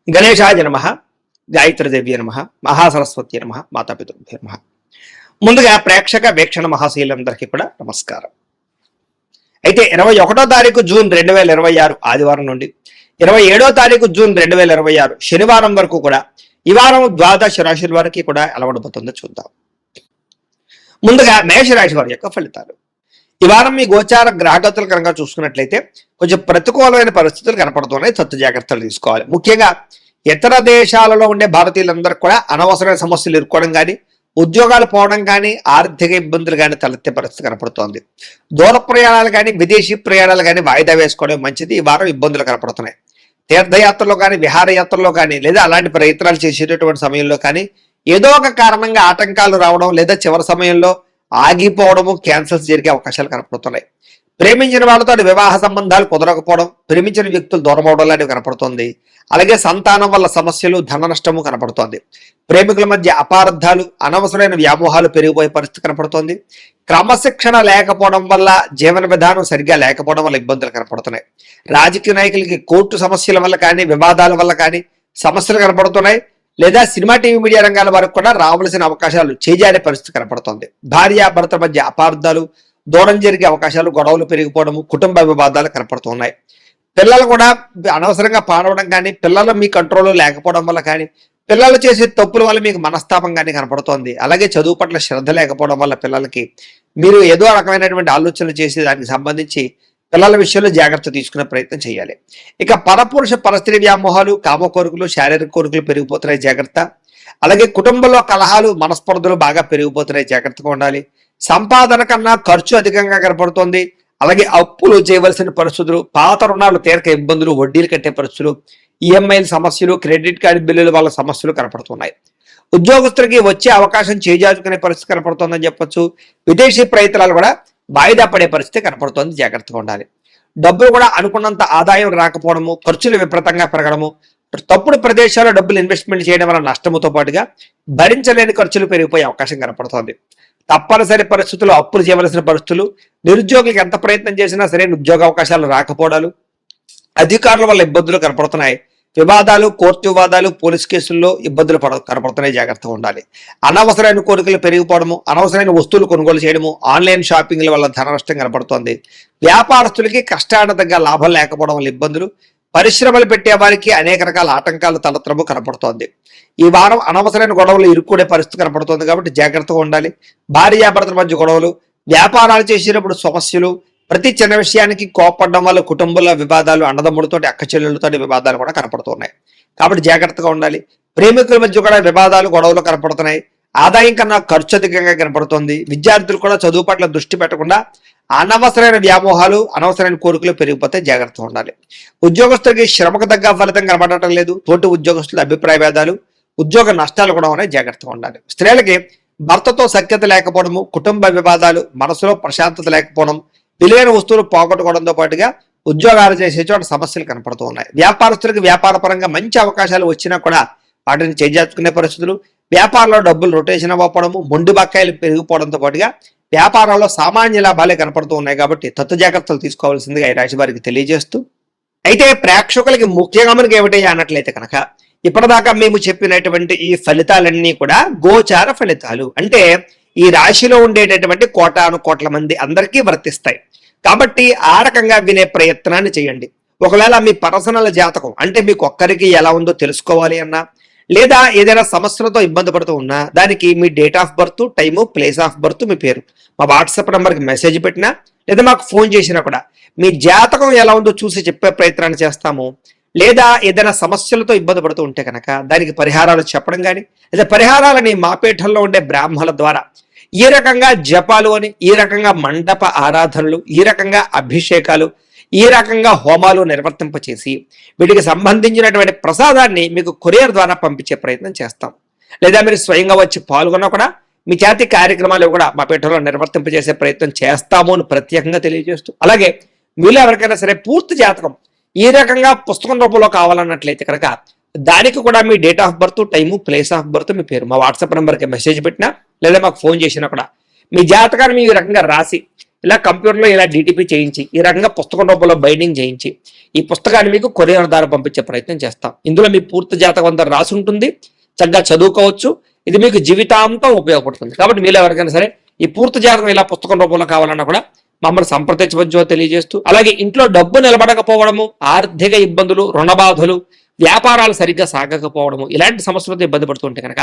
గణేశాయ నమః, గాయత్రీదేవ్య నమః, మహాసరస్వతి నమః, మాతాపితృభ్యో నమః. ముందుగా ప్రేక్షక వీక్షణ మహాశీలందరికీ కూడా నమస్కారం. అయితే 21వ తారీఖు జూన్ 2026 ఆదివారం నుండి 27వ తారీఖు జూన్ 2026 శనివారం వరకు కూడా ఈ వారం ద్వాదశ రాశుల వారికి కూడా ఎలా ఉండబోతుందో చూద్దాం. ముందుగా మేషరాశి వారి యొక్క ఫలితాలు. ఈ వారం మీ గోచార గ్రహగతులు కనుక చూసుకున్నట్లయితే కొంచెం ప్రతికూలమైన పరిస్థితులు కనపడుతున్నాయి. సత్తు జాగ్రత్తలు తీసుకోవాలి. ముఖ్యంగా ఇతర దేశాలలో ఉండే భారతీయులందరూ కూడా అనవసరమైన సమస్యలు ఎదుర్కోవడం కానీ, ఉద్యోగాలు పోవడం కానీ, ఆర్థిక ఇబ్బందులు కానీ తలెత్తే పరిస్థితి కనపడుతోంది. దూర ప్రయాణాలు కానీ, విదేశీ ప్రయాణాలు కానీ వాయిదా వేసుకోవడం మంచిది. ఈ వారం ఇబ్బందులు కనపడుతున్నాయి. తీర్థయాత్రలో కానీ, విహారయాత్రలో కానీ, లేదా అలాంటి ప్రయత్నాలు చేసేటటువంటి సమయంలో కానీ ఏదో ఒక కారణంగా ఆటంకాలు రావడం, లేదా చివరి సమయంలో ఆగిపోవడము, క్యాన్సల్స్ జరిగే అవకాశాలు కనపడుతున్నాయి. ప్రేమించిన వాళ్ళతో వివాహ సంబంధాలు కుదరకపోవడం, ప్రేమించిన వ్యక్తులు దూరం అవడం లాంటివి కనపడుతుంది. అలాగే సంతానం వల్ల సమస్యలు, ధన నష్టము కనపడుతోంది. ప్రేమికుల మధ్య అపార్థాలు, అనవసరమైన వ్యామోహాలు పెరిగిపోయే పరిస్థితి కనపడుతోంది. క్రమశిక్షణ లేకపోవడం వల్ల, జీవన విధానం సరిగ్గా లేకపోవడం వల్ల ఇబ్బందులు కనపడుతున్నాయి. రాజకీయ నాయకులకి కోర్టు సమస్యల వల్ల కానీ, వివాదాల వల్ల కానీ సమస్యలు కనపడుతున్నాయి. లేదా సినిమా, టీవీ, మీడియా రంగాల వరకు కూడా రావాల్సిన అవకాశాలు చేజారే పరిస్థితి కనపడుతోంది. భార్యాభర్తల మధ్య అపార్థాలు, దూరం జరిగే అవకాశాలు, గొడవలు పెరిగిపోవడము, కుటుంబ వివాదాలు కనపడుతున్నాయి. పిల్లలు కూడా అనవసరంగా పాడవడం కానీ, పిల్లలు మీ కంట్రోల్లో లేకపోవడం వల్ల కానీ, పిల్లలు చేసే తప్పుల వల్ల మీకు మనస్తాపం కానీ కనపడుతోంది. అలాగే చదువు పట్ల శ్రద్ధ లేకపోవడం వల్ల పిల్లలకి మీరు ఏదో రకమైనటువంటి ఆలోచనలు చేసి దానికి సంబంధించి పిల్లల విషయంలో జాగ్రత్త తీసుకునే ప్రయత్నం చేయాలి. ఇక పరపురుష పరస్త్రీ వ్యామోహాలు, కామ కోరికలు, శారీరక కోరికలు పెరిగిపోతున్నాయి, జాగ్రత్త. అలాగే కుటుంబంలో కలహాలు, మనస్పర్ధలు బాగా పెరిగిపోతున్నాయి, జాగ్రత్తగా ఉండాలి. సంపాదన కన్నా ఖర్చు అధికంగా కనపడుతోంది. అలాగే అప్పులు చేయవలసిన పరిస్థితులు, పాత రుణాలు తీరక ఇబ్బందులు, వడ్డీలు కట్టే పరిస్థితులు, ఈఎంఐల సమస్యలు, క్రెడిట్ కార్డు బిల్లుల వల్ల సమస్యలు కనపడుతున్నాయి. ఉద్యోగస్తులకి వచ్చే అవకాశం చేజార్చుకునే పరిస్థితి కనపడుతోందని చెప్పొచ్చు. విదేశీ ప్రయత్నాలు కూడా వాయిదా పడే పరిస్థితి కనపడుతోంది, జాగ్రత్తగా ఉండాలి. డబ్బులు కూడా అనుకున్నంత ఆదాయం రాకపోవడము, ఖర్చులు విపరీతంగా పెరగడము, తప్పుడు ప్రదేశాల్లో డబ్బులు ఇన్వెస్ట్మెంట్ చేయడం వల్ల నష్టముతో పాటుగా భరించలేని ఖర్చులు పెరిగిపోయే అవకాశం కనపడుతోంది. తప్పనిసరి పరిస్థితుల్లో అప్పులు చేయవలసిన పరిస్థితులు, నిరుద్యోగులకు ఎంత ప్రయత్నం చేసినా సరైన ఉద్యోగ అవకాశాలు రాకపోవడాలు, అధికారుల వల్ల ఇబ్బందులు కనపడుతున్నాయి. వివాదాలు, కోర్టు వివాదాలు, పోలీస్ కేసుల్లో ఇబ్బందులు కనపడుతున్నాయి, జాగ్రత్తగా ఉండాలి. అనవసరమైన కోరికలు పెరిగిపోవడము, అనవసరమైన వస్తువులు కొనుగోలు చేయడము, ఆన్లైన్ షాపింగ్ల వల్ల ధన నష్టం కనపడుతోంది. వ్యాపారస్తులకి కష్టానికి తగ్గ లాభం లేకపోవడం వల్ల ఇబ్బందులు, పరిశ్రమలు పెట్టే వారికి అనేక రకాల ఆటంకాలు తలత్రము కనపడుతోంది. ఈ వారం అనవసరమైన గొడవలు ఇరుక్కునే పరిస్థితి కనపడుతోంది కాబట్టి జాగ్రత్తగా ఉండాలి. భార్యాభర్తల మధ్య గొడవలు, వ్యాపారాలు చేసేటప్పుడు సమస్యలు, ప్రతి చిన్న విషయానికి కోపడడం వల్ల కుటుంబంలో వివాదాలు, అన్నదమ్ములతో, అక్క చెల్లెళ్ళతో వివాదాలు కూడా కనపడుతున్నాయి. కాబట్టి జాగ్రత్తగా ఉండాలి. ప్రేమికుల మధ్య కూడా వివాదాలు, గొడవలు కనపడుతున్నాయి. ఆదాయం కన్నా ఖర్చు అధికంగా కనపడుతోంది. విద్యార్థులు కూడా చదువు పట్ల దృష్టి పెట్టకుండా అనవసరమైన వ్యామోహాలు, అనవసరమైన కోరికలు పెరిగిపోతే జాగ్రత్తగా ఉండాలి. ఉద్యోగస్తులకి శ్రమకు తగ్గ ఫలితం కనపడటం లేదు. తోటి ఉద్యోగస్తుల అభిప్రాయ భేదాలు, ఉద్యోగ నష్టాలు కూడా ఉన్నాయి, జాగ్రత్తగా ఉండాలి. స్త్రీలకి భర్తతో సఖ్యత లేకపోవడము, కుటుంబ వివాదాలు, మనసులో ప్రశాంతత లేకపోవడం, విలువైన వస్తువులు పోగొట్టుకోవడంతో పాటుగా ఉద్యోగాలు చేసే చోట సమస్యలు కనపడుతూ ఉన్నాయి. వ్యాపారస్తులకు వ్యాపార పరంగా మంచి అవకాశాలు వచ్చినా కూడా వాటిని చేజార్చుకునే పరిస్థితులు, వ్యాపారంలో డబ్బులు రొటేషన్ అవ్వడము, మొండి బకాయిలు పెరిగిపోవడంతో పాటుగా వ్యాపారాల్లో సామాన్య లాభాలే కనపడుతూ ఉన్నాయి. కాబట్టి తత్వ జాగ్రత్తలు తీసుకోవాల్సిందిగా ఈ రాశి వారికి తెలియజేస్తూ, అయితే ప్రేక్షకులకి ముఖ్యంగా మనకి ఏమిటయ్యా అన్నట్లయితే కనుక ఇప్పటిదాకా మేము చెప్పినటువంటి ఈ ఫలితాలన్నీ కూడా గోచార ఫలితాలు. అంటే ఈ రాశిలో ఉండేటటువంటి కోటాను కోట్ల మంది అందరికీ వర్తిస్తాయి. కాబట్టి ఆ రకంగా వినే ప్రయత్నాన్ని చేయండి. ఒకవేళ మీ పర్సనల్ జాతకం అంటే మీకు ఒక్కరికి ఎలా ఉందో తెలుసుకోవాలి అన్నా, లేదా ఏదైనా సమస్యలతో ఇబ్బంది పడుతూ ఉన్నా దానికి మీ date of birth, time, place of birth, మీ పేరు మా వాట్సాప్ నెంబర్కి మెసేజ్ పెట్టినా లేదా మాకు ఫోన్ చేసినా కూడా మీ జాతకం ఎలా ఉందో చూసి చెప్పే ప్రయత్నాన్ని చేస్తాము. లేదా ఏదైనా సమస్యలతో ఇబ్బంది పడుతూ ఉంటే కనుక దానికి పరిహారాలు చెప్పడం కానీ, లేదా పరిహారాలని మా పీఠంలో ఉండే బ్రాహ్మణుల ద్వారా ఈ రకంగా జపాలు అని, ఈ రకంగా మండప ఆరాధనలు, ఈ రకంగా అభిషేకాలు, ఈ రకంగా హోమాలు నిర్వర్తింపచేసి వీటికి సంబంధించినటువంటి ప్రసాదాన్ని మీకు కొరియర్ ద్వారా పంపించే ప్రయత్నం చేస్తాం. లేదా మీరు స్వయంగా వచ్చి పాల్గొన్నా కూడా మీ చేతి కార్యక్రమాలు కూడా మా పీఠంలో నిర్వర్తింపజేసే ప్రయత్నం చేస్తాము అని ప్రత్యేకంగా తెలియజేస్తూ, అలాగే మీలో ఎవరికైనా సరే పూర్తి జాతకం ఈ రకంగా పుస్తకం రూపంలో కావాలన్నట్లయితే కనుక దానికి కూడా మీ date of birth, time, place of birth, మీ పేరు మా వాట్సాప్ నెంబర్కి మెసేజ్ పెట్టినా లేదా మాకు ఫోన్ చేసినా కూడా మీ జాతకాన్ని మీ రకంగా రాసి ఇలా కంప్యూటర్లో ఇలా డిటిపి చేయించి ఈ రకంగా పుస్తకం రూపంలో బైండింగ్ చేయించి ఈ పుస్తకాన్ని మీకు కొరియర్ ద్వారా పంపించే ప్రయత్నం చేస్తాం. ఇందులో మీ పూర్తి జాతకం అంతా రాసి ఉంటుంది, చక్కగా చదువుకోవచ్చు. ఇది మీకు జీవితాంతం ఉపయోగపడుతుంది. కాబట్టి మీరు ఎవరికైనా సరే ఈ పూర్తి జాతకం ఇలా పుస్తకం రూపంలో కావాలన్నా కూడా మమ్మల్ని సంప్రదించవచ్చో తెలియజేస్తూ, అలాగే ఇంట్లో డబ్బు నిలబడకపోవడము, ఆర్థిక ఇబ్బందులు, రుణబాధలు, వ్యాపారాలు సరిగ్గా సాగకపోవడము, ఇలాంటి సమస్యలతో ఇబ్బంది పడుతుంటే కనుక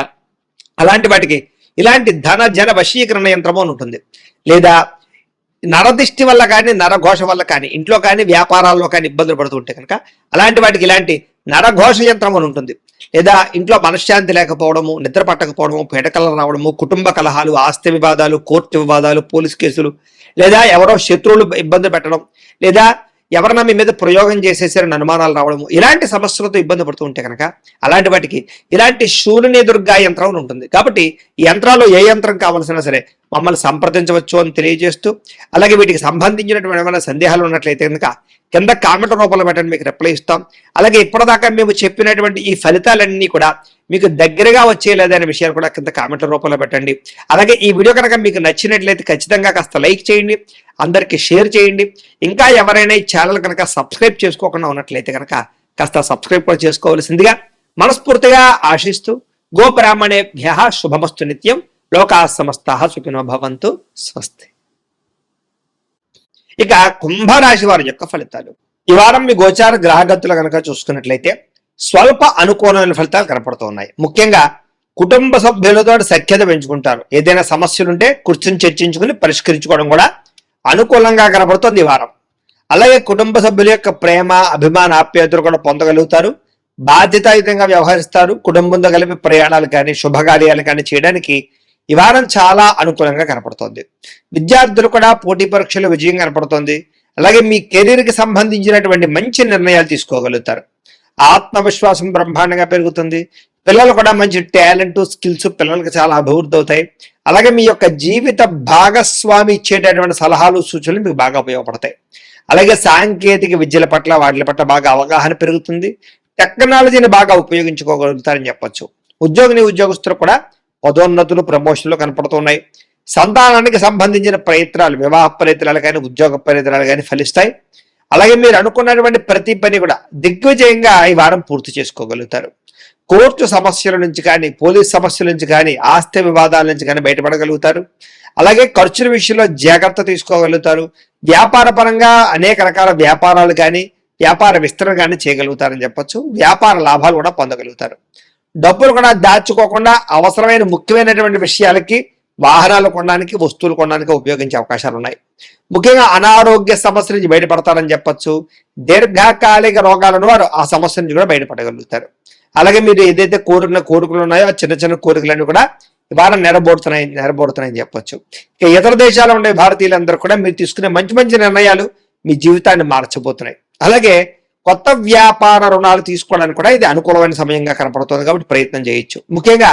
అలాంటి వాటికి ఇలాంటి ధన జన వశీకరణ యంత్రము అని ఉంటుంది. లేదా నరదిష్టి వల్ల కానీ నరఘోష వల్ల కానీ ఇంట్లో కానీ వ్యాపారాల్లో కానీ ఇబ్బందులు పడుతుంటే కనుక అలాంటి వాటికి ఇలాంటి నరఘోష యంత్రం అని ఉంటుంది. లేదా ఇంట్లో మనశ్శాంతి లేకపోవడము, నిద్ర పట్టకపోవడము, పేటకలు రావడము, కుటుంబ కలహాలు, ఆస్తి వివాదాలు, కోర్టు వివాదాలు, పోలీస్ కేసులు, లేదా ఎవరో శత్రువులు ఇబ్బంది పెట్టడం, లేదా ఎవరన్నా మీ మీద ప్రయోగం చేసేసారని అనుమానాలు రావడము, ఇలాంటి సమస్యలతో ఇబ్బంది పడుతూ ఉంటే కనుక అలాంటి వాటికి ఇలాంటి శూలిని దుర్గా యంత్రం ఉంటుంది. కాబట్టి ఈ యంత్రాల్లో ఏ యంత్రం కావాల్సినా సరే మమ్మల్ని సంప్రదించవచ్చు అని తెలియజేస్తూ, అలాగే వీటికి సంబంధించినటువంటి ఏమైనా సందేహాలు ఉన్నట్లయితే కనుక కింద కామెంట్ రూపంలో పెట్టండి, మీకు రిప్లై ఇస్తాం. అలాగే ఇప్పటిదాకా మేము చెప్పినటువంటి ఈ ఫలితాలన్నీ కూడా మీకు దగ్గరగా వచ్చేలేదనే విషయాలు కూడా కింద కామెంట్ల రూపంలో పెట్టండి. అలాగే ఈ వీడియో కనుక మీకు నచ్చినట్లయితే ఖచ్చితంగా కాస్త లైక్ చేయండి, అందరికీ షేర్ చేయండి. ఇంకా ఎవరైనా ఈ ఛానల్ కనుక సబ్స్క్రైబ్ చేసుకోకుండా ఉన్నట్లయితే కనుక కాస్త సబ్స్క్రైబ్ కూడా చేసుకోవాల్సిందిగా మనస్ఫూర్తిగా ఆశిస్తూ, గోబ్రాహ్మణేభ్యః శుభమస్తు నిత్యం, లోకాః సమస్తాః సుఖినో భవంతు, స్వస్తి. ఇక కుంభరాశి వారి యొక్క ఫలితాలు. ఈ వారం మీ గోచార గ్రహగతులు కనుక చూసుకున్నట్లయితే స్వల్ప అనుకూలమైన ఫలితాలు కనపడుతున్నాయి. ముఖ్యంగా కుటుంబ సభ్యులతో సఖ్యత పెంచుకుంటారు. ఏదైనా సమస్యలుంటే కూర్చొని చర్చించుకుని పరిష్కరించుకోవడం కూడా అనుకూలంగా కనపడుతుంది ఈ వారం. అలాగే కుటుంబ సభ్యుల యొక్క ప్రేమ, అభిమాన, ఆప్యాయతలు కూడా పొందగలుగుతారు. బాధ్యతాయుతంగా వ్యవహరిస్తారు. కుటుంబంతో కలిపి ప్రయాణాలు కానీ శుభకార్యాలు కానీ చేయడానికి ఈ వారం చాలా అనుకూలంగా కనపడుతోంది. విద్యార్థులు కూడా పోటీ పరీక్షలు విజయం కనపడుతోంది. అలాగే మీ కెరీర్కి సంబంధించినటువంటి మంచి నిర్ణయాలు తీసుకోగలుగుతారు. ఆత్మవిశ్వాసం బ్రహ్మాండంగా పెరుగుతుంది. పిల్లలు కూడా మంచి టాలెంట్, స్కిల్స్ పిల్లలకి చాలా అభివృద్ధి అవుతాయి. అలాగే మీ యొక్క జీవిత భాగస్వామి ఇచ్చేటటువంటి సలహాలు, సూచనలు మీకు బాగా ఉపయోగపడతాయి. అలాగే సాంకేతిక విద్యల పట్ల వాటి పట్ల బాగా అవగాహన పెరుగుతుంది. టెక్నాలజీని బాగా ఉపయోగించుకోగలుగుతారని చెప్పొచ్చు. ఉద్యోగస్తులు కూడా పదోన్నతులు, ప్రమోషన్లు కనపడుతున్నాయి. సంతానానికి సంబంధించిన ప్రయత్నాలు, వివాహ ప్రయత్నాలు కానీ ఉద్యోగ ప్రయత్నాలు కానీ ఫలిస్తాయి. అలాగే మీరు అనుకున్నటువంటి ప్రతి పని కూడా దిగ్విజయంగా ఈ వారం పూర్తి చేసుకోగలుగుతారు. కోర్టు సమస్యల నుంచి కానీ, పోలీస్ సమస్యల నుంచి కానీ, ఆస్తి వివాదాల నుంచి కానీ బయటపడగలుగుతారు. అలాగే ఖర్చుల విషయంలో జాగ్రత్త తీసుకోగలుగుతారు. వ్యాపార పరంగా అనేక రకాల వ్యాపారాలు కానీ, వ్యాపార విస్తరణ కానీ చేయగలుగుతారని చెప్పొచ్చు. వ్యాపార లాభాలు కూడా పొందగలుగుతారు. డబ్బులు కూడా దాచుకోకుండా అవసరమైన ముఖ్యమైనటువంటి విషయాలకి, వాహనాలు కొనడానికి, వస్తువులు కొనడానికి ఉపయోగించే అవకాశాలు ఉన్నాయి. ముఖ్యంగా అనారోగ్య సమస్య నుంచి బయటపడతారని చెప్పొచ్చు. దీర్ఘకాలిక రోగాలను వారు ఆ సమస్య నుంచి కూడా బయటపడగలుగుతారు. అలాగే మీరు ఏదైతే కోరికలు ఉన్నాయో ఆ చిన్న చిన్న కోరికలన్నీ కూడా ఈ వారం నెరబోడుతున్నాయని చెప్పొచ్చు. ఇక ఇతర దేశాల్లో ఉండే భారతీయులందరూ కూడా మీరు తీసుకునే మంచి మంచి నిర్ణయాలు మీ జీవితాన్ని మార్చబోతున్నాయి. అలాగే కొత్త వ్యాపార రుణాలు తీసుకోవడానికి కూడా ఇది అనుకూలమైన సమయంగా కనపడుతుంది. కాబట్టి ప్రయత్నం చేయొచ్చు. ముఖ్యంగా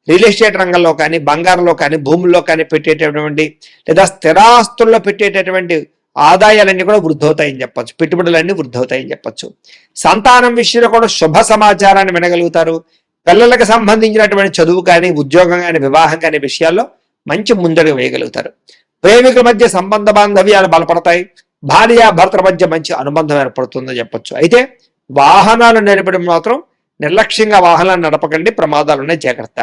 రియల్ ఎస్టేట్ రంగంలో కానీ, బంగారంలో కానీ, భూముల్లో కానీ పెట్టేటటువంటి లేదా స్థిరాస్తుల్లో పెట్టేటటువంటి ఆదాయాలన్నీ కూడా వృద్ధి అవుతాయని చెప్పొచ్చు. పెట్టుబడులన్నీ వృద్ధి అవుతాయని చెప్పొచ్చు. సంతానం విషయంలో కూడా శుభ సమాచారాన్ని వినగలుగుతారు. పిల్లలకు సంబంధించినటువంటి చదువు కానీ, ఉద్యోగం కానీ, వివాహం కానీ విషయాల్లో మంచి ముందడుగు వేయగలుగుతారు. ప్రేమికుల మధ్య సంబంధ బాంధవ్యాలు బలపడతాయి. భార్యాభర్తల మధ్య మంచి అనుబంధం ఏర్పడుతుందని చెప్పొచ్చు. అయితే వాహనాలు నడపడం మాత్రం నిర్లక్ష్యంగా వాహనాలు నడపకండి, ప్రమాదాలు ఉన్నాయి, జాగ్రత్త.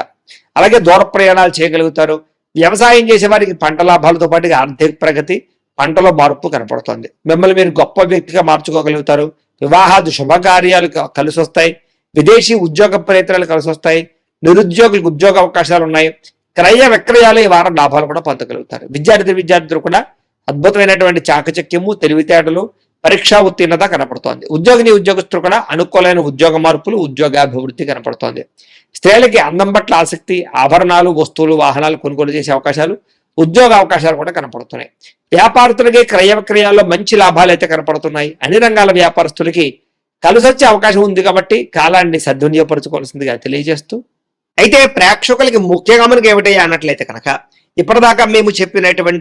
అలాగే దూర ప్రయాణాలు చేయగలుగుతారు. వ్యవసాయం చేసే వారికి పంట లాభాలతో పాటు ఆర్థిక ప్రగతి, పంటలో మార్పు కనపడుతుంది. మిమ్మల్ని మీరు గొప్ప వ్యక్తిగా మార్చుకోగలుగుతారు. వివాహాది శుభకార్యాలు కలిసి వస్తాయి. విదేశీ ఉద్యోగ ప్రయత్నాలు కలిసి వస్తాయి. నిరుద్యోగులకు ఉద్యోగ అవకాశాలు ఉన్నాయి. క్రయ విక్రయాలు ఈ వారం లాభాలు కూడా పొందగలుగుతారు. విద్యార్థులు కూడా అద్భుతమైనటువంటి చాకచక్యము, తెలివితేటలు, పరీక్షా ఉత్తీర్ణత కనపడుతోంది. ఉద్యోగస్తులు కూడా అనుకూలమైన ఉద్యోగ మార్పులు, ఉద్యోగాభివృద్ధి కనపడుతోంది. స్త్రీలకి అందం పట్ల ఆసక్తి, ఆభరణాలు, వస్తువులు, వాహనాలు కొనుగోలు చేసే అవకాశాలు, ఉద్యోగ అవకాశాలు కూడా కనపడుతున్నాయి. వ్యాపారస్తులకి క్రయ విక్రయాల్లో మంచి లాభాలు అయితే కనపడుతున్నాయి. అన్ని రంగాల వ్యాపారస్తులకి కలిసొచ్చే అవకాశం ఉంది. కాబట్టి కాలాన్ని సద్వినియోగపరచుకోవాల్సిందిగా తెలియజేస్తూ, అయితే ప్రేక్షకులకి ముఖ్యంగా మనకి ఏమిటయ్యా అన్నట్లయితే కనుక ఇప్పటిదాకా మేము చెప్పినటువంటి